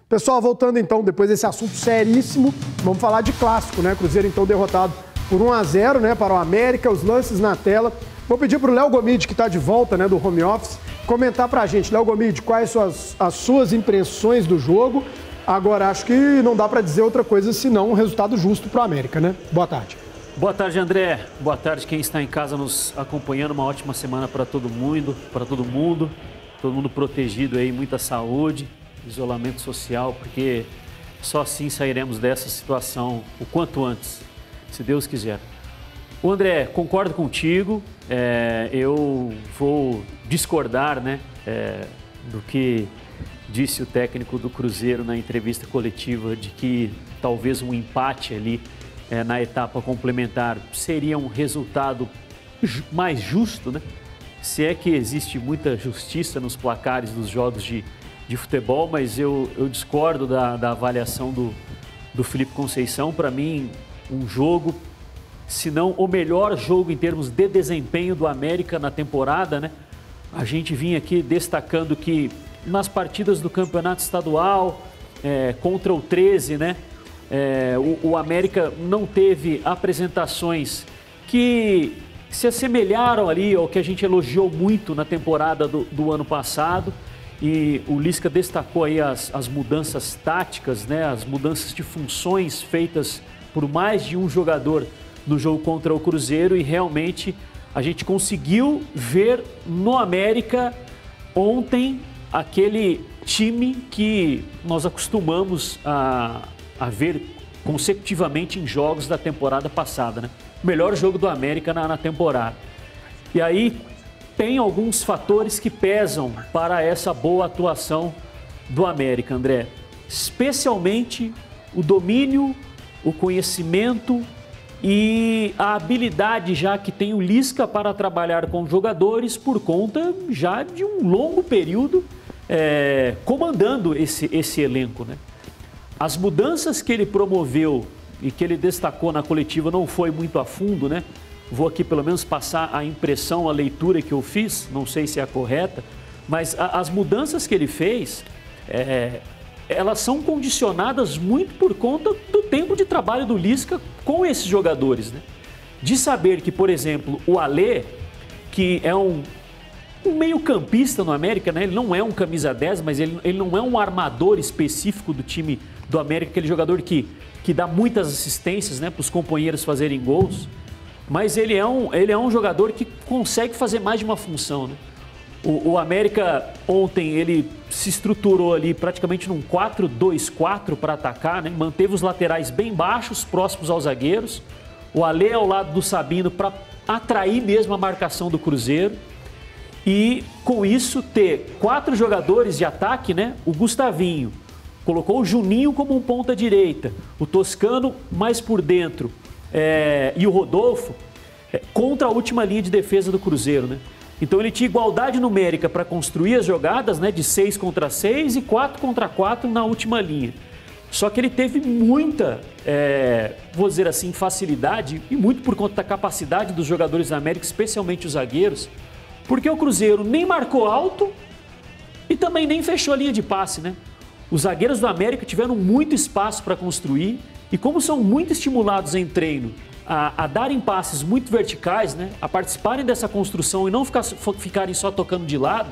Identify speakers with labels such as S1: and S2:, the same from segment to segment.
S1: Pessoal, voltando então, depois desse assunto seríssimo, vamos falar de clássico, né? Cruzeiro então derrotado por 1-0, né, para o América, os lances na tela. Vou pedir para o Léo Gomide, que está de volta, né, do home office, comentar para a gente. Léo Gomide, quais são as suas impressões do jogo? Agora, acho que não dá para dizer outra coisa senão um resultado justo para o América, né? Boa tarde.
S2: Boa tarde, André. Boa tarde quem está em casa nos acompanhando. Uma ótima semana para todo mundo, todo mundo protegido aí, muita saúde, isolamento social, porque só assim sairemos dessa situação o quanto antes, se Deus quiser. O André, concordo contigo, eu vou discordar, né, do que disse o técnico do Cruzeiro na entrevista coletiva, de que talvez um empate ali na etapa complementar seria um resultado mais justo, né? Se é que existe muita justiça nos placares dos jogos de futebol, mas eu discordo da avaliação do Felipe Conceição. Para mim, um jogo, se não o melhor jogo em termos de desempenho do América na temporada, né? A gente vinha aqui destacando que nas partidas do Campeonato Estadual, contra o 13, né? O América não teve apresentações que se assemelharam ali ao que a gente elogiou muito na temporada do ano passado. E o Lisca destacou aí as mudanças táticas, né? As mudanças de funções feitas por mais de um jogador no jogo contra o Cruzeiro, e realmente a gente conseguiu ver no América ontem aquele time que nós acostumamos a ver consecutivamente em jogos da temporada passada, né? O melhor jogo do América na temporada. E aí tem alguns fatores que pesam para essa boa atuação do América, André. Especialmente o domínio, o conhecimento e a habilidade já que tem o Lisca para trabalhar com jogadores por conta já de um longo período comandando esse elenco, né? As mudanças que ele promoveu e que ele destacou na coletiva não foi muito a fundo, né? Vou aqui pelo menos passar a impressão, a leitura que eu fiz, não sei se é a correta, mas as mudanças que ele fez, elas são condicionadas muito por conta do tempo de trabalho do Lisca com esses jogadores, né? De saber que, por exemplo, o Alê, que é um meio-campista no América, né? Ele não é um camisa 10, mas ele não é um armador específico do time do América, aquele jogador que dá muitas assistências, né, para os companheiros fazerem gols. Mas ele é um jogador que consegue fazer mais de uma função, né? O América ontem ele se estruturou ali praticamente num 4-2-4 para atacar, né? Manteve os laterais bem baixos, próximos aos zagueiros. O Alê ao lado do Sabino para atrair mesmo a marcação do Cruzeiro. E com isso ter 4 jogadores de ataque, né? O Gustavinho colocou o Juninho como um ponta direita, o Toscano mais por dentro, e o Rodolfo contra a última linha de defesa do Cruzeiro, né? Então ele tinha igualdade numérica para construir as jogadas, né, de 6 contra 6 e 4 contra 4 na última linha. Só que ele teve muita, vou dizer assim, facilidade, e muito por conta da capacidade dos jogadores da América, especialmente os zagueiros, porque o Cruzeiro nem marcou alto e também nem fechou a linha de passe, né? Os zagueiros do América tiveram muito espaço para construir, e como são muito estimulados em treino a darem passes muito verticais, né, a participarem dessa construção e não ficarem só tocando de lado,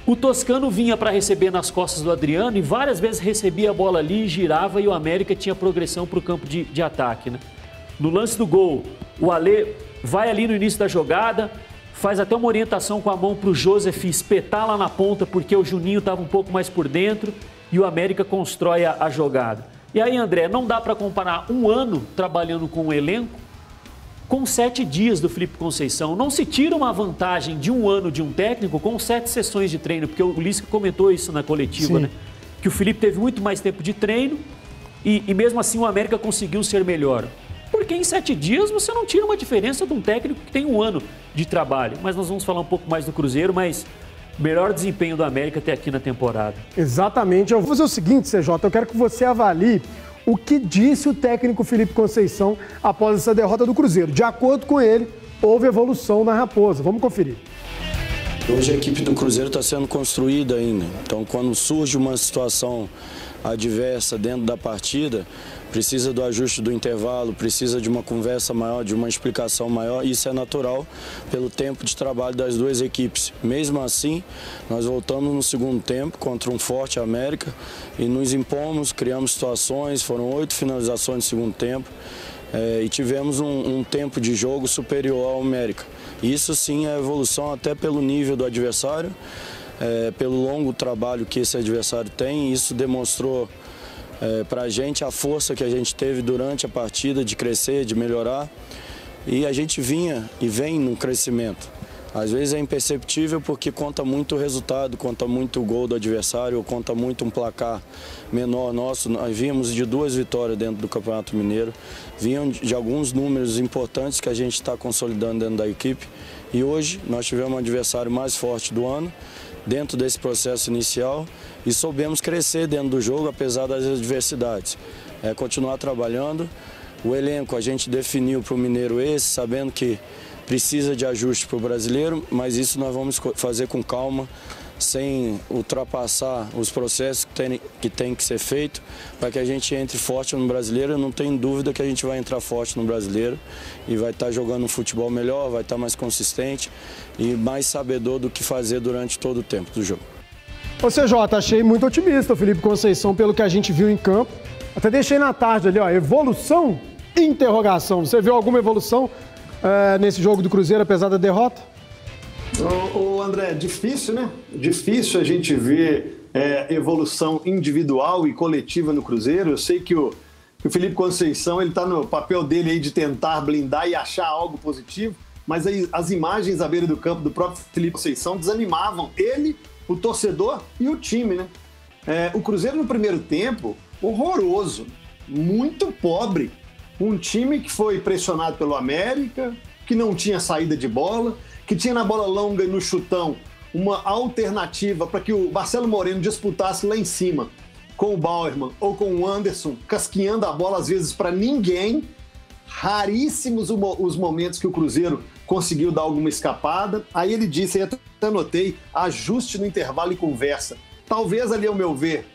S2: o Toscano vinha para receber nas costas do Adriano e várias vezes recebia a bola ali, girava, e o América tinha progressão para o campo de ataque, né? No lance do gol, o Alê vai ali no início da jogada, faz até uma orientação com a mão para o Joseph espetar lá na ponta, porque o Juninho estava um pouco mais por dentro, e o América constrói a jogada. E aí, André, não dá para comparar um ano trabalhando com um elenco com 7 dias do Felipe Conceição. Não se tira uma vantagem de um ano de um técnico com 7 sessões de treino, porque o Lisca comentou isso na coletiva, né? Que o Felipe teve muito mais tempo de treino e mesmo assim o América conseguiu ser melhor. Porque em 7 dias você não tira uma diferença de um técnico que tem um ano de trabalho. Mas nós vamos falar um pouco mais do Cruzeiro, mas melhor desempenho do América até aqui na temporada.
S1: Exatamente. Eu vou fazer o seguinte, CJ, eu quero que você avalie o que disse o técnico Felipe Conceição após essa derrota do Cruzeiro. De acordo com ele, houve evolução na Raposa. Vamos conferir.
S3: Hoje a equipe do Cruzeiro está sendo construída ainda. Então, quando surge uma situação adversa dentro da partida, precisa do ajuste do intervalo, precisa de uma conversa maior, de uma explicação maior. Isso é natural pelo tempo de trabalho das duas equipes. Mesmo assim, nós voltamos no segundo tempo contra um forte América e nos impomos, criamos situações, foram 8 finalizações no segundo tempo e tivemos um tempo de jogo superior ao América. Isso sim é evolução até pelo nível do adversário, pelo longo trabalho que esse adversário tem. Isso demonstrou para a gente a força que a gente teve durante a partida de crescer, de melhorar, e a gente vinha e vem num crescimento. Às vezes é imperceptível porque conta muito o resultado, conta muito o gol do adversário, ou conta muito um placar menor nosso. Nós vínhamos de 2 vitórias dentro do Campeonato Mineiro, vinham de alguns números importantes que a gente está consolidando dentro da equipe, e hoje nós tivemos um adversário mais forte do ano, dentro desse processo inicial, e soubemos crescer dentro do jogo, apesar das adversidades. Continuar trabalhando. O elenco a gente definiu para o Mineiro sabendo que precisa de ajuste para o brasileiro, mas isso nós vamos fazer com calma, sem ultrapassar os processos que tem que ser feito, para que a gente entre forte no brasileiro. Eu não tenho dúvida que a gente vai entrar forte no brasileiro e vai estar jogando um futebol melhor, vai estar mais consistente e mais sabedor do que fazer durante todo o tempo do jogo.
S1: Ô CJ, achei muito otimista o Felipe Conceição pelo que a gente viu em campo. Até deixei na tarde ali, ó, evolução, interrogação. Você viu alguma evolução nesse jogo do Cruzeiro, apesar da derrota?
S4: Ô André, difícil, né? Difícil a gente ver evolução individual e coletiva no Cruzeiro. Eu sei que o Felipe Conceição, ele está no papel dele aí de tentar blindar e achar algo positivo, mas aí as imagens à beira do campo do próprio Felipe Conceição desanimavam ele, o torcedor e o time, né? O Cruzeiro no primeiro tempo, horroroso, muito pobre. Um time que foi pressionado pelo América, que não tinha saída de bola, que tinha na bola longa e no chutão uma alternativa para que o Marcelo Moreno disputasse lá em cima com o Bauerman ou com o Anderson, casquinhando a bola às vezes para ninguém. Raríssimos os momentos que o Cruzeiro conseguiu dar alguma escapada. Aí ele disse, aí até anotei, ajuste no intervalo e conversa. Talvez ali, ao meu ver,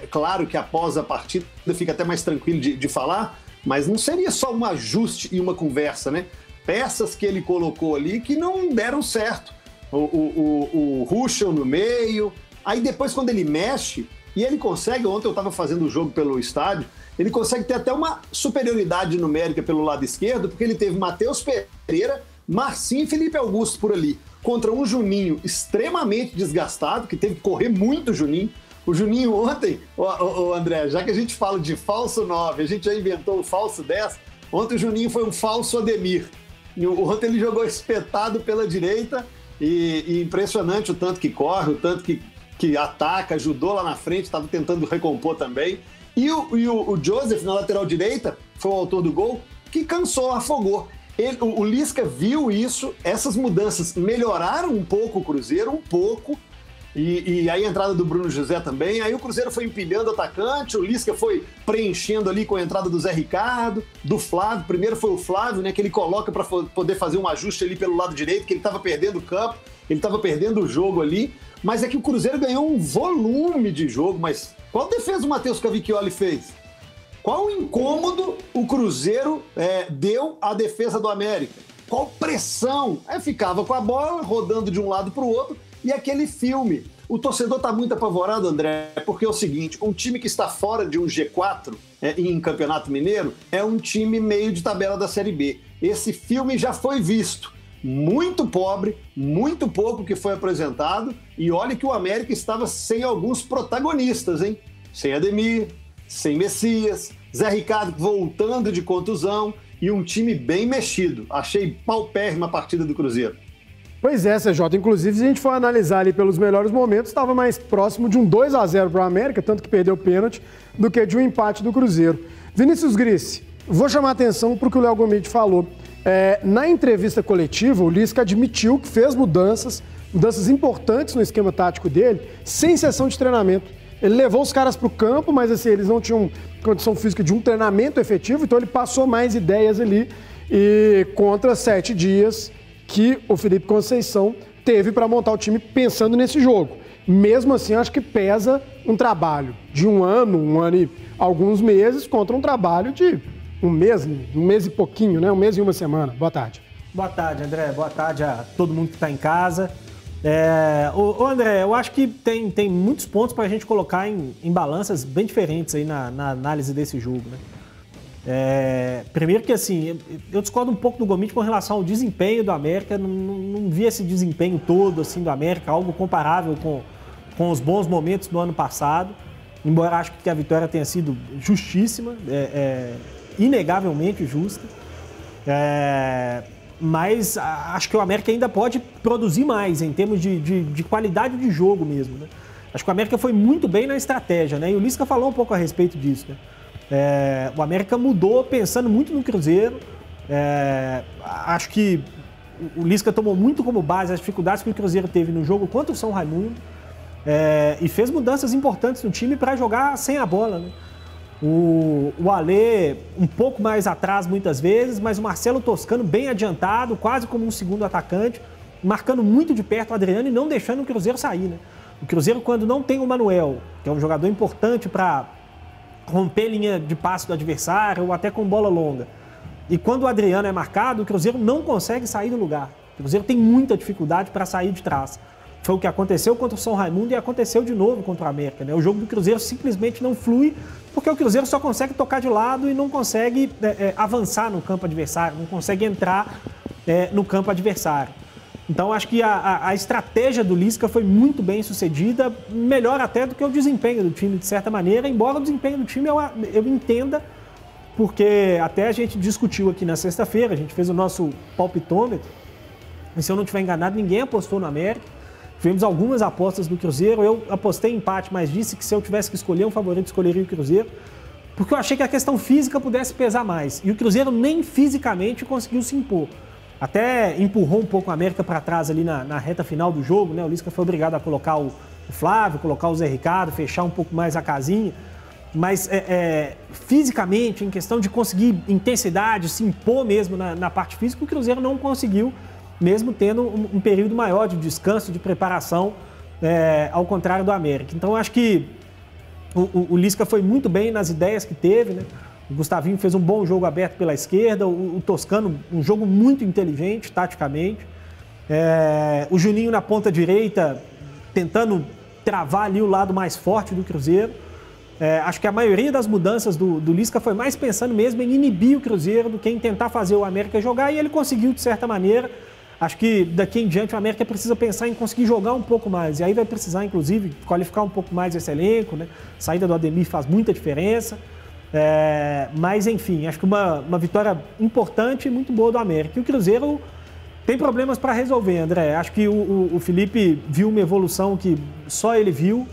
S4: claro que após a partida fica até mais tranquilo de falar, mas não seria só um ajuste e uma conversa, né? Peças que ele colocou ali que não deram certo. O Ruschel no meio, aí depois quando ele mexe, e ele consegue, ontem eu estava fazendo o jogo pelo estádio, ele consegue ter até uma superioridade numérica pelo lado esquerdo, porque ele teve Matheus Pereira, Marcinho e Felipe Augusto por ali, contra um Juninho extremamente desgastado, que teve que correr muito o Juninho. O Juninho ontem, André, já que a gente fala de falso 9, a gente já inventou o falso 10, ontem o Juninho foi um falso Ademir. Ontem ele jogou espetado pela direita e impressionante o tanto que corre, o tanto que ataca, ajudou lá na frente, estava tentando recompor também. E o Joseph, na lateral direita, foi o autor do gol, que cansou, afogou. O Lisca viu isso, essas mudanças melhoraram um pouco o Cruzeiro, um pouco, e aí a entrada do Bruno José também, aí o Cruzeiro foi empilhando o atacante, o Lisca foi preenchendo ali com a entrada do Zé Ricardo, do Flávio, primeiro foi o Flávio, né, que ele coloca para poder fazer um ajuste ali pelo lado direito, que ele estava perdendo o campo, ele estava perdendo o jogo ali, mas é que o Cruzeiro ganhou um volume de jogo, mas qual defesa o Matheus Cavicchioli fez? Qual incômodo o Cruzeiro deu à defesa do América? Qual pressão? Ficava com a bola, rodando de um lado para o outro, e aquele filme. O torcedor está muito apavorado, André, porque é o seguinte, um time que está fora de um G4 em Campeonato Mineiro é um time meio de tabela da Série B. Esse filme já foi visto. Muito pobre, muito pouco que foi apresentado, e olha que o América estava sem alguns protagonistas, hein? Sem Ademir, sem Messias, Zé Ricardo voltando de contusão e um time bem mexido. Achei paupérrima a partida do Cruzeiro.
S1: Pois é, CJ. Inclusive, se a gente for analisar ali pelos melhores momentos, estava mais próximo de um 2-0 para o América, tanto que perdeu o pênalti, do que de um empate do Cruzeiro. Vinícius Grissi, vou chamar a atenção para o que o Léo Gomide falou. Na entrevista coletiva, o Lisca admitiu que fez mudanças importantes no esquema tático dele, sem sessão de treinamento. Ele levou os caras para o campo, mas assim, eles não tinham condição física de um treinamento efetivo, então ele passou mais ideias ali e contra 7 dias que o Felipe Conceição teve para montar o time pensando nesse jogo. Mesmo assim, acho que pesa um trabalho de um ano e alguns meses contra um trabalho de um mês e pouquinho, né? Um mês e uma semana. Boa tarde.
S5: Boa tarde, André. Boa tarde a todo mundo que está em casa. André, eu acho que tem muitos pontos para a gente colocar em balanças bem diferentes aí na análise desse jogo, né? Primeiro que, assim, eu discordo um pouco do Gomide com relação ao desempenho do América. Não vi esse desempenho todo, assim, do América, algo comparável com os bons momentos do ano passado. Embora acho que a vitória tenha sido justíssima, inegavelmente justa. Mas acho que o América ainda pode produzir mais em termos de qualidade de jogo mesmo, né? Acho que o América foi muito bem na estratégia, né? E o Lisca falou um pouco a respeito disso, né? O América mudou pensando muito no Cruzeiro. Acho que o Lisca tomou muito como base as dificuldades que o Cruzeiro teve no jogo contra o São Raimundo e fez mudanças importantes no time para jogar sem a bola, né? O Alê um pouco mais atrás muitas vezes, mas o Marcelo Toscano bem adiantado, quase como um segundo atacante, marcando muito de perto o Adriano e não deixando o Cruzeiro sair, né? O Cruzeiro, quando não tem o Manuel, que é um jogador importante para romper linha de passe do adversário ou até com bola longa, e quando o Adriano é marcado, o Cruzeiro não consegue sair do lugar. O Cruzeiro tem muita dificuldade para sair de trás. Foi o que aconteceu contra o São Raimundo e aconteceu de novo contra o América, né? O jogo do Cruzeiro simplesmente não flui porque o Cruzeiro só consegue tocar de lado e não consegue avançar no campo adversário, não consegue entrar no campo adversário. Então, acho que a estratégia do Lisca foi muito bem sucedida, melhor até do que o desempenho do time, de certa maneira, embora o desempenho do time eu entenda, porque até a gente discutiu aqui na sexta-feira, a gente fez o nosso palpitômetro, e se eu não estiver enganado, ninguém apostou no América. Tivemos algumas apostas do Cruzeiro, eu apostei em empate, mas disse que se eu tivesse que escolher um favorito, escolheria o Cruzeiro, porque eu achei que a questão física pudesse pesar mais. E o Cruzeiro nem fisicamente conseguiu se impor. Até empurrou um pouco a América para trás ali na reta final do jogo, né? O Lisca foi obrigado a colocar o Flávio, colocar o Zé Ricardo, fechar um pouco mais a casinha. Mas fisicamente, em questão de conseguir intensidade, se impor mesmo na parte física, o Cruzeiro não conseguiu, mesmo tendo um período maior de descanso, de preparação, ao contrário do América. Então, acho que o Lisca foi muito bem nas ideias que teve, né? O Gustavinho fez um bom jogo aberto pela esquerda, o Toscano, um jogo muito inteligente, taticamente. O Juninho na ponta direita, tentando travar ali o lado mais forte do Cruzeiro. Acho que a maioria das mudanças do Lisca foi mais pensando mesmo em inibir o Cruzeiro do que em tentar fazer o América jogar, e ele conseguiu de certa maneira. Acho que daqui em diante o América precisa pensar em conseguir jogar um pouco mais, e aí vai precisar inclusive qualificar um pouco mais esse elenco, né? A saída do Ademir faz muita diferença, mas enfim, acho que uma vitória importante e muito boa do América. E o Cruzeiro tem problemas para resolver, André. Acho que o Felipe viu uma evolução que só ele viu.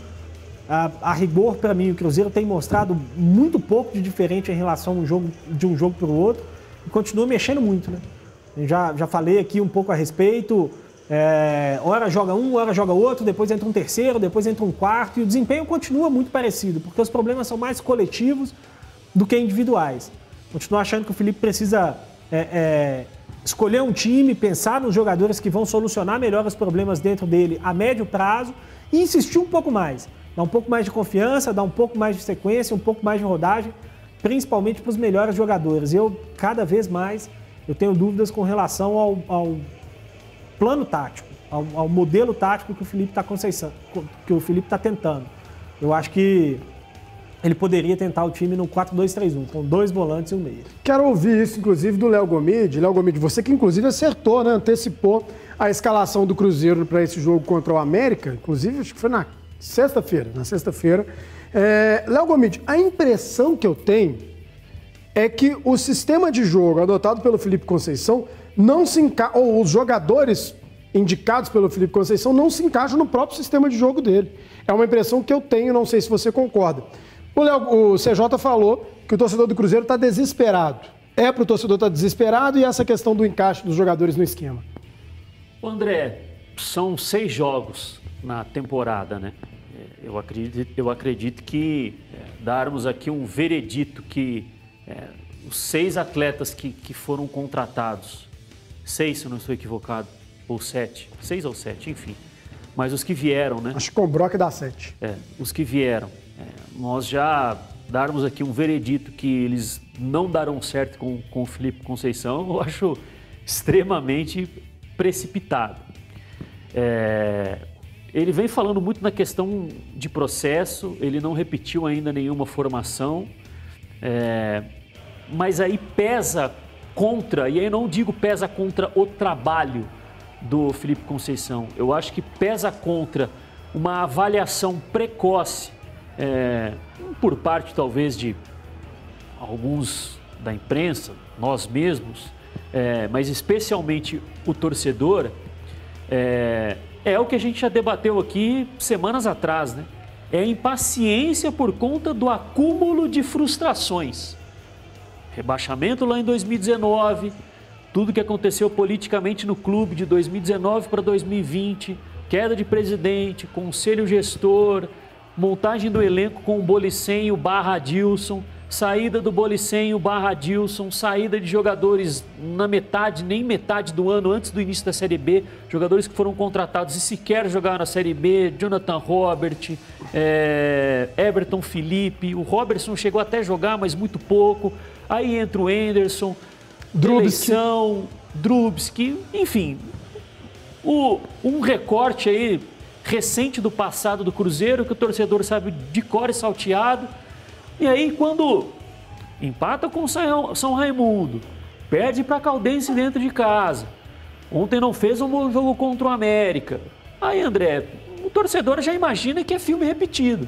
S5: A rigor, para mim, o Cruzeiro tem mostrado muito pouco de diferente em relação de um jogo para o outro e continua mexendo muito, né? Já falei aqui um pouco a respeito. Hora joga um, hora joga outro, depois entra um terceiro, depois entra um quarto, e o desempenho continua muito parecido, porque os problemas são mais coletivos do que individuais. Continuo achando que o Felipe precisa escolher um time, pensar nos jogadores que vão solucionar melhor os problemas dentro dele a médio prazo e insistir um pouco mais. Dar um pouco mais de confiança, dar um pouco mais de sequência, um pouco mais de rodagem, principalmente para os melhores jogadores. Cada vez mais, eu tenho dúvidas com relação ao plano tático, ao modelo tático que o Felipe está tentando. Eu acho que ele poderia tentar o time no 4-2-3-1, com 2 volantes e um meia.
S1: Quero ouvir isso, inclusive, do Léo Gomide. Léo Gomide, você que, inclusive, acertou, né? Antecipou a escalação do Cruzeiro para esse jogo contra o América. Inclusive, acho que foi na sexta-feira. Léo Gomide, a impressão que eu tenho é que o sistema de jogo adotado pelo Felipe Conceição não se encaixa, ou os jogadores indicados pelo Felipe Conceição não se encaixam no próprio sistema de jogo dele. É uma impressão que eu tenho, não sei se você concorda. O CJ falou que o torcedor do Cruzeiro está desesperado. Para o torcedor estar desesperado e essa questão do encaixe dos jogadores no esquema.
S2: André, são 6 jogos na temporada, né? Eu acredito que darmos aqui um veredito que os 6 atletas que foram contratados, 6 se eu não estou equivocado, ou 7, 6 ou 7, enfim, mas os que vieram, né?
S1: Acho que com o Brock dá 7.
S2: Os que vieram. Nós já darmos aqui um veredito que eles não darão certo com o Felipe Conceição, eu acho extremamente precipitado. Ele vem falando muito na questão de processo, ele não repetiu ainda nenhuma formação, mas aí pesa contra, e aí eu não digo pesa contra o trabalho do Felipe Conceição, eu acho que pesa contra uma avaliação precoce, por parte talvez de alguns da imprensa, nós mesmos, mas especialmente o torcedor, é o que a gente já debateu aqui semanas atrás, né? É a impaciência por conta do acúmulo de frustrações. Rebaixamento lá em 2019, tudo que aconteceu politicamente no clube de 2019 para 2020, queda de presidente, conselho gestor, montagem do elenco com o Bolicenho barra Adilson, saída do Bolicenho barra Adilson, saída de jogadores na metade, nem metade do ano antes do início da Série B, jogadores que foram contratados e sequer jogaram na Série B, Jonathan Robert, Everton Felipe, o Robertson chegou até a jogar, mas muito pouco, aí entra o Anderson, Drubski, enfim, um recorte aí recente do passado do Cruzeiro, que o torcedor sabe de cor e salteado. E aí, quando empata com o São Raimundo, perde para a Caldense dentro de casa, ontem não fez um bom jogo contra o América, aí, André, o torcedor já imagina que é filme repetido.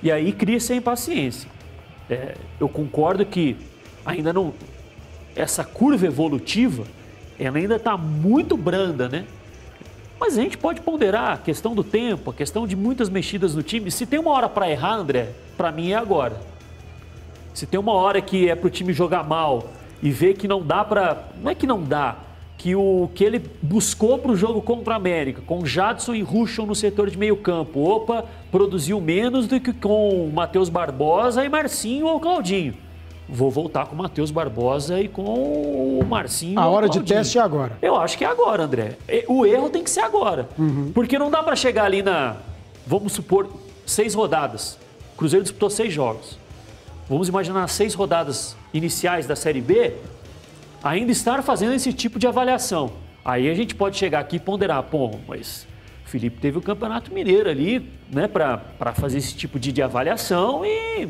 S2: E aí cria-se a impaciência. Eu concordo que ainda não... Essa curva evolutiva, ela ainda está muito branda, né? Mas a gente pode ponderar a questão do tempo, a questão de muitas mexidas no time. Se tem uma hora para errar, André, para mim é agora. Se tem uma hora que é para o time jogar mal e ver que não dá para... Não é que não dá, que o que ele buscou para o jogo contra a América, com Jadson e Ruschel no setor de meio campo, produziu menos do que com Matheus Barbosa e Marcinho ou Claudinho. Vou voltar com o Matheus Barbosa e com o Marcinho.
S1: A hora de teste é agora.
S2: Eu acho que é agora, André. O erro tem que ser agora. Porque não dá para chegar ali vamos supor, 6 rodadas. O Cruzeiro disputou 6 jogos. Vamos imaginar 6 rodadas iniciais da Série B, ainda estar fazendo esse tipo de avaliação. Aí a gente pode chegar aqui e ponderar, mas o Felipe teve o Campeonato Mineiro ali, né, para fazer esse tipo de avaliação e...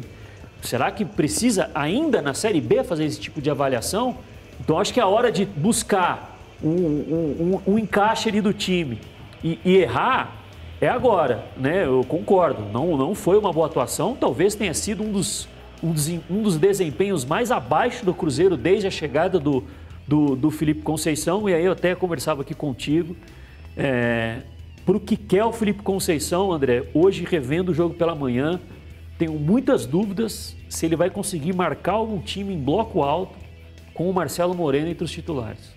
S2: Será que precisa ainda na Série B fazer esse tipo de avaliação? Então acho que é a hora de buscar um encaixe ali do time e errar é agora, né? Eu concordo, não foi uma boa atuação, talvez tenha sido um dos desempenhos mais abaixo do Cruzeiro desde a chegada do Felipe Conceição, e aí eu até conversava aqui contigo. Para o que quer o Felipe Conceição, André, hoje revendo o jogo pela manhã, tenho muitas dúvidas se ele vai conseguir marcar algum time em bloco alto com o Marcelo Moreno entre os titulares.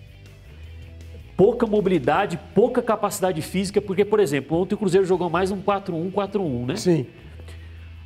S2: Pouca mobilidade, pouca capacidade física, porque, por exemplo, ontem o Cruzeiro jogou mais um 4-1-4-1, né?
S1: Sim.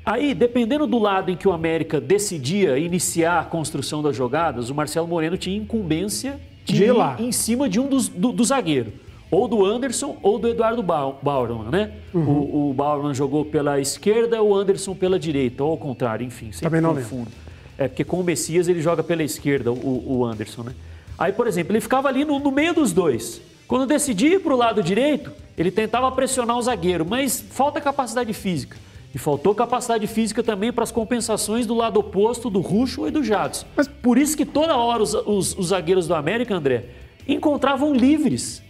S2: Aí, dependendo do lado em que o América decidia iniciar a construção das jogadas, o Marcelo Moreno tinha incumbência de ir em cima de um do zagueiro. Ou do Anderson ou do Eduardo Bauerman, né? O Bauerman jogou pela esquerda, o Anderson pela direita, ou ao contrário, enfim, sempre confundo. Porque com o Messias ele joga pela esquerda, o Anderson, né? Aí, por exemplo, ele ficava ali no meio dos dois. Quando decidia ir para o lado direito, ele tentava pressionar o zagueiro, mas falta capacidade física. E faltou capacidade física também para as compensações do lado oposto do Ruschel e do Jadson. Mas por isso que toda hora os zagueiros do América, André, encontravam livres.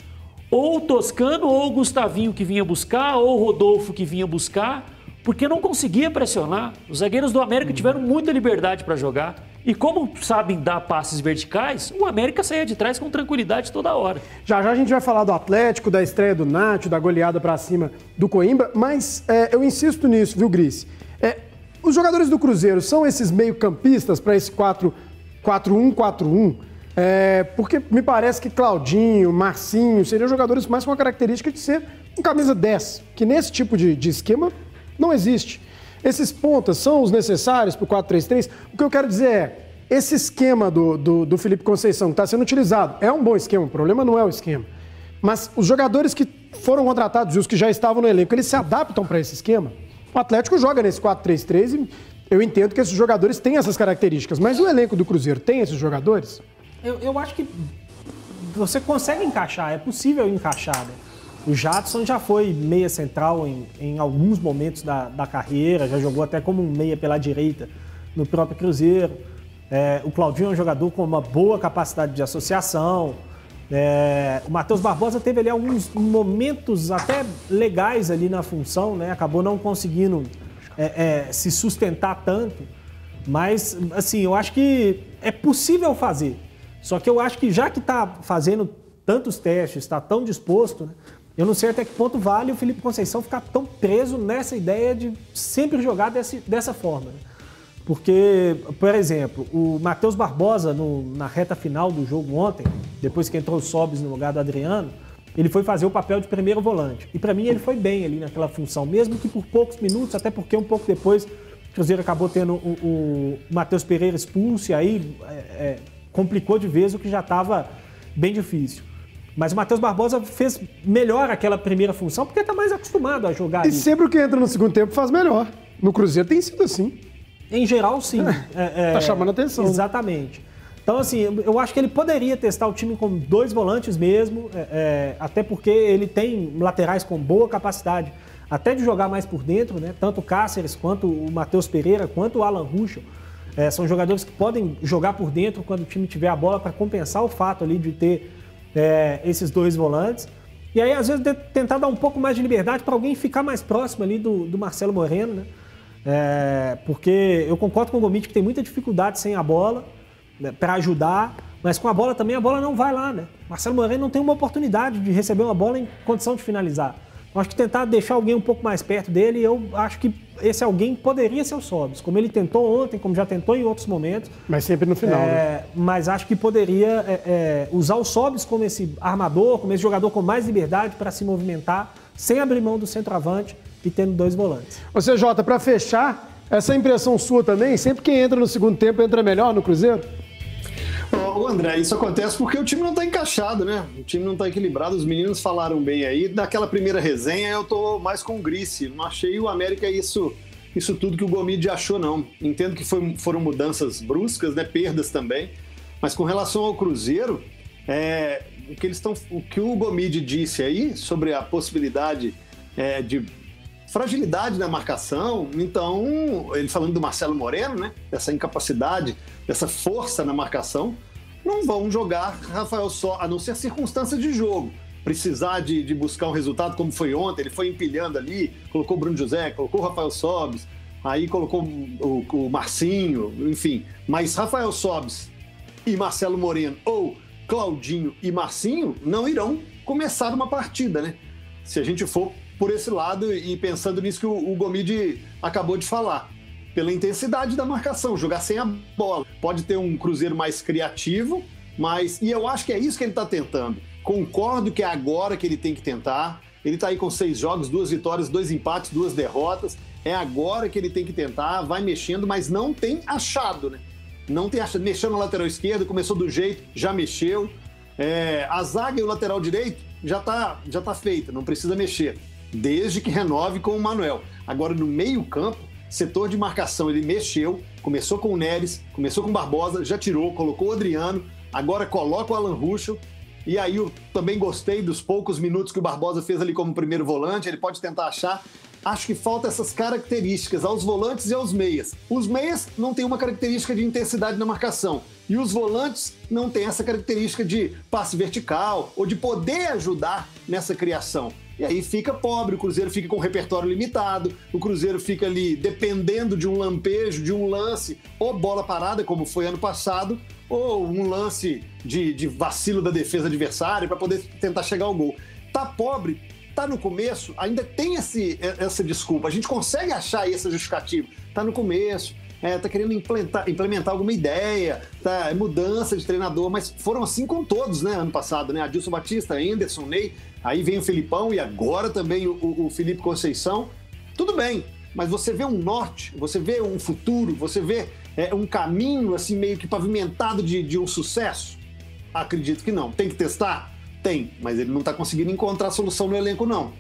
S2: Ou o Toscano, ou o Gustavinho que vinha buscar, ou o Rodolfo que vinha buscar, porque não conseguia pressionar. Os zagueiros do América tiveram muita liberdade para jogar. E como sabem dar passes verticais, o América saía de trás com tranquilidade toda hora.
S1: Já a gente vai falar do Atlético, da estreia do Nacho, da goleada para cima do Coimbra, mas eu insisto nisso, viu, Gris? Os jogadores do Cruzeiro são esses meio-campistas para esse 4-1-4-1? Porque me parece que Claudinho, Marcinho seriam jogadores mais com a característica de ser um camisa 10, que nesse tipo de esquema não existe. Esses pontas são os necessários para o 4-3-3? O que eu quero dizer esse esquema do Felipe Conceição que está sendo utilizado é um bom esquema, o problema não é o esquema. Mas os jogadores que foram contratados e os que já estavam no elenco, eles se adaptam para esse esquema? O Atlético joga nesse 4-3-3 e eu entendo que esses jogadores têm essas características, mas o elenco do Cruzeiro tem esses jogadores?
S5: Eu acho que você consegue encaixar, é possível encaixar, né? O Jadson já foi meia central em alguns momentos da carreira, já jogou até como um meia pela direita no próprio Cruzeiro. O Claudinho é um jogador com uma boa capacidade de associação. O Matheus Barbosa teve ali alguns momentos até legais ali na função, né? Acabou não conseguindo se sustentar tanto. Mas, assim, eu acho que é possível fazer. Só que eu acho que já que está fazendo tantos testes, está tão disposto, né? Eu não sei até que ponto vale o Felipe Conceição ficar tão preso nessa ideia de sempre jogar dessa forma, né? Porque, por exemplo, o Matheus Barbosa, na reta final do jogo ontem, depois que entrou o Sobis no lugar do Adriano, ele foi fazer o papel de primeiro volante. E para mim ele foi bem ali naquela função, mesmo que por poucos minutos, até porque um pouco depois o Cruzeiro acabou tendo o Matheus Pereira expulso e aí complicou de vez o que já estava bem difícil. Mas o Matheus Barbosa fez melhor aquela primeira função porque está mais acostumado a jogar.
S1: E
S5: ali.
S1: sempre o que entra no segundo tempo faz melhor. No Cruzeiro tem sido assim.
S5: Em geral, sim.
S1: Tá chamando atenção.
S5: Exatamente. Então, assim, eu acho que ele poderia testar o time com 2 volantes mesmo, até porque ele tem laterais com boa capacidade até de jogar mais por dentro, né? Tanto o Cáceres, quanto o Matheus Pereira, quanto o Alan Ruschel. São jogadores que podem jogar por dentro quando o time tiver a bola para compensar o fato ali de ter esses 2 volantes. E aí, às vezes, tentar dar um pouco mais de liberdade para alguém ficar mais próximo ali do Marcelo Moreno, né? Porque eu concordo com o Gomide que tem muita dificuldade sem a bola, né, para ajudar, mas com a bola também, a bola não vai lá, né? Marcelo Moreno não tem uma oportunidade de receber uma bola em condição de finalizar. Eu acho que tentar deixar alguém um pouco mais perto dele, eu acho que esse alguém poderia ser o Sobis, como ele tentou ontem, como já tentou em outros momentos.
S1: Mas sempre no final, né?
S5: Mas acho que poderia usar o Sobis como esse armador, como esse jogador com mais liberdade para se movimentar, sem abrir mão do centroavante e tendo 2 volantes.
S1: Você, Jota, para fechar, essa impressão sua também, sempre quem entra no segundo tempo entra melhor no Cruzeiro?
S4: Ô André, isso acontece porque o time não está encaixado, né? O time não está equilibrado, os meninos falaram bem aí. Naquela primeira resenha eu tô mais com o Grice, não achei o América isso tudo que o Gomide achou, não. Entendo que foram mudanças bruscas, né? Perdas também, mas com relação ao Cruzeiro, o que o Gomide disse aí sobre a possibilidade de fragilidade na marcação, então, ele falando do Marcelo Moreno, né? Dessa incapacidade, dessa força na marcação, não vão jogar Rafael Sobis, a não ser circunstância de jogo. Precisar de buscar um resultado como foi ontem, ele foi empilhando ali, colocou o Bruno José, colocou o Rafael Sobis, aí colocou o Marcinho, enfim. Mas Rafael Sobis e Marcelo Moreno, ou Claudinho e Marcinho, não irão começar uma partida, né? Se a gente for por esse lado e pensando nisso que o Gomide acabou de falar, pela intensidade da marcação, jogar sem a bola. Pode ter um Cruzeiro mais criativo, e eu acho que é isso que ele está tentando. Concordo que é agora que ele tem que tentar. Ele está aí com 6 jogos, 2 vitórias, 2 empates, 2 derrotas. É agora que ele tem que tentar, vai mexendo, mas não tem achado, né? Não tem achado. Mexeu na lateral esquerda, começou do jeito, já mexeu. A zaga e o lateral direito já tá feita, não precisa mexer. Desde que renove com o Manuel. Agora, no meio-campo, setor de marcação, ele mexeu, começou com o Neres, começou com o Barbosa, já tirou, colocou o Adriano, agora coloca o Alan Ruschel. E aí eu também gostei dos poucos minutos que o Barbosa fez ali como primeiro volante, ele pode tentar achar. Acho que falta essas características aos volantes e aos meias. Os meias não têm uma característica de intensidade na marcação. E os volantes não têm essa característica de passe vertical ou de poder ajudar nessa criação. E aí fica pobre, o Cruzeiro fica com um repertório limitado, o Cruzeiro fica ali dependendo de um lampejo, de um lance, ou bola parada, como foi ano passado, ou um lance de vacilo da defesa adversária para poder tentar chegar ao gol. Tá pobre, tá no começo, ainda tem essa desculpa, a gente consegue achar essa justificativa. Tá no começo, tá querendo implementar alguma ideia, é mudança de treinador, mas foram assim com todos, né, ano passado, né? Adilson Batista, Anderson, Ney, aí vem o Felipão e agora também o Felipe Conceição. Tudo bem, mas você vê um norte, você vê um futuro, você vê um caminho assim meio que pavimentado de um sucesso? Acredito que não. Tem que testar? Tem, mas ele não está conseguindo encontrar solução no elenco, não.